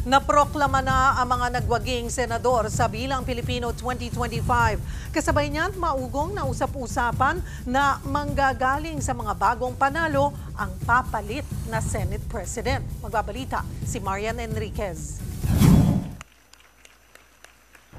Naproklama na ang mga nagwaging senador sa Bilang Pilipino 2025. Kasabay niyan, maugong na usap-usapan na manggagaling sa mga bagong panalo ang papalit na Senate President. Magbabalita si Marian Enriquez.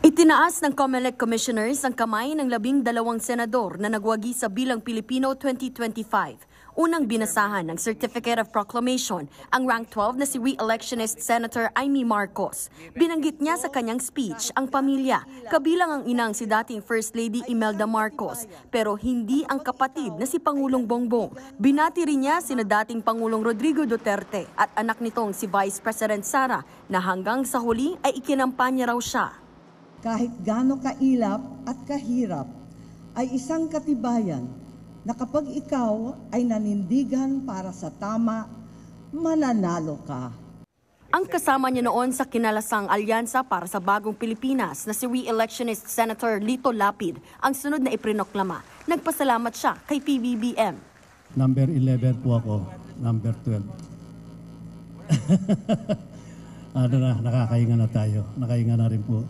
Itinaas ng COMELEC Commissioners ang kamay ng 12 senador na nagwagi sa Bilang Pilipino 2025. Unang binasahan ng Certificate of Proclamation ang rank 12 na si re-electionist Senator Amy Marcos. Binanggit niya sa kanyang speech ang pamilya, kabilang ang inang si dating First Lady Imelda Marcos, pero hindi ang kapatid na si Pangulong Bongbong. Binati rin niya sina dating Pangulong Rodrigo Duterte at anak nitong si Vice President Sara na hanggang sa huli ay ikinampanya raw siya. Kahit gaano kailap at kahirap, ay isang katibayan na kapag ikaw ay nanindigan para sa tama, mananalo ka. Ang kasama niya noon sa kinalasang alyansa para sa bagong Pilipinas na si re-electionist Senator Lito Lapid ang sunod na iprinoklama. Nagpasalamat siya kay PBBM. Number 11 po ako, number 12. Nakakahinga na tayo, nakahinga na rin po.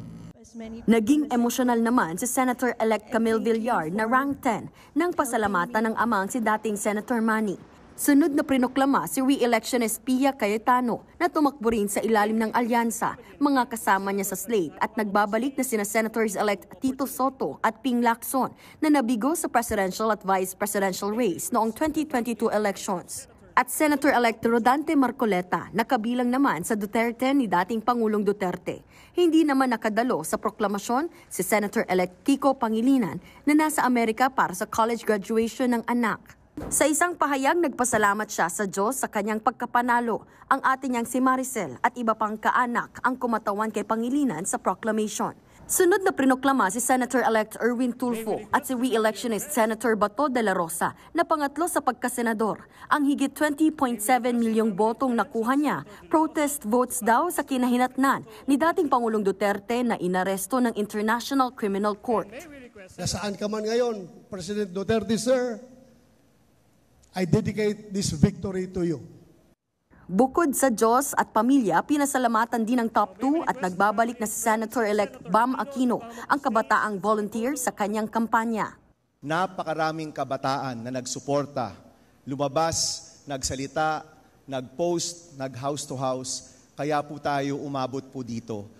Naging emosyonal naman si Senator-elect Camille Villar na rank 10 nang pasalamatan ng amang si dating Senator Manny. Sunod na prinoklama si re-electionist Pia Cayetano na tumakbo rin sa ilalim ng alyansa, mga kasama niya sa slate at nagbabalik na sina Senators-elect Tito Soto at Ping Lacson na nabigo sa presidential at vice presidential race noong 2022 elections. At Senator-elect Rodante Marcoleta na kabilang naman sa Duterte ni dating Pangulong Duterte. Hindi naman nakadalo sa proklamasyon si Senator-elect Kiko Pangilinan na nasa Amerika para sa college graduation ng anak. Sa isang pahayag, nagpasalamat siya sa Diyos sa kanyang pagkapanalo. Ang ate niyang si Maricel at iba pang kaanak ang kumatawan kay Pangilinan sa proclamation. Sunod na prinoklama si Senator-elect Erwin Tulfo at si re-electionist Senator Bato de la Rosa na pangatlo sa pagkasenador. Ang higit 20.7 milyong botong nakuha niya, protest votes daw sa kinahinatnan ni dating Pangulong Duterte na inaresto ng International Criminal Court. Nasaan ka man ngayon, President Duterte, sir, I dedicate this victory to you. Bukod sa Diyos at pamilya, pinasalamatan din ng top 2 at nagbabalik na si Senator-elect Bam Aquino, ang kabataang volunteer sa kanyang kampanya. Napakaraming kabataan na nagsuporta, lumabas, nagsalita, nagpost, nag-house to house, kaya po tayo umabot po dito.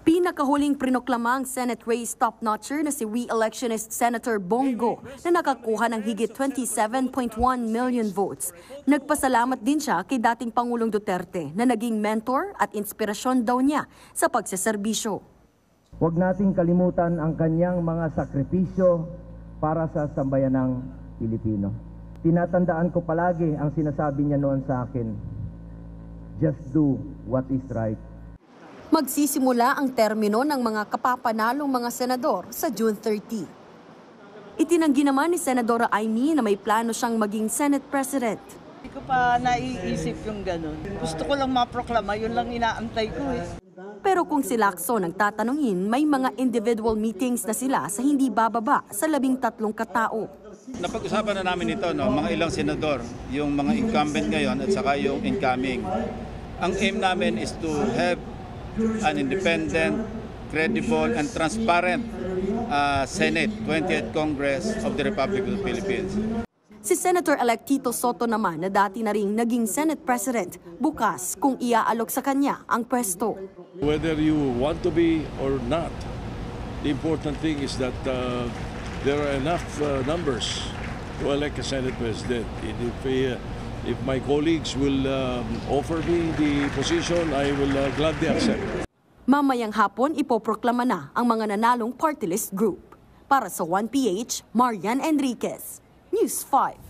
Pinakahuling prinoklamang Senate race top-notcher na si re-electionist Senator Bongo na nakakuha ng higit 27.1 million votes. Nagpasalamat din siya kay dating Pangulong Duterte na naging mentor at inspirasyon daw niya sa pagseserbisyo. Huwag nating kalimutan ang kanyang mga sakripisyo para sa sambayanang Pilipino. Tinatandaan ko palagi ang sinasabi niya noon sa akin, just do what is right. Magsisimula ang termino ng mga kapapanalong mga senador sa June 30. Itinanggi naman ni Senadora Amy na may plano siyang maging Senate President. Hindi ko pa naiisip yung ganun. Gusto ko lang maproklama, yun lang inaantay ko eh. Pero kung si Lacson ang tatanungin, may mga individual meetings na sila sa hindi bababa sa 13 katao. Napag-usapan na namin ito, no? Mga ilang senador, yung mga incumbent ngayon at saka yung incoming. Ang aim namin is to have an independent, credible, and transparent Senate, 20th Congress of the Republic of the Philippines. Si Senator-elect Tito Soto naman na dati na ring naging Senate President, bukas kung iaalok sa kanya ang pwesto. Whether you want to be or not, the important thing is that there are enough numbers to elect a Senate President. If my colleagues will offer me the position, I will gladly accept. Mamayang hapon, ipoproklama na ang mga nanalong party list group. Para sa 1PH, Marian Enriquez, News 5.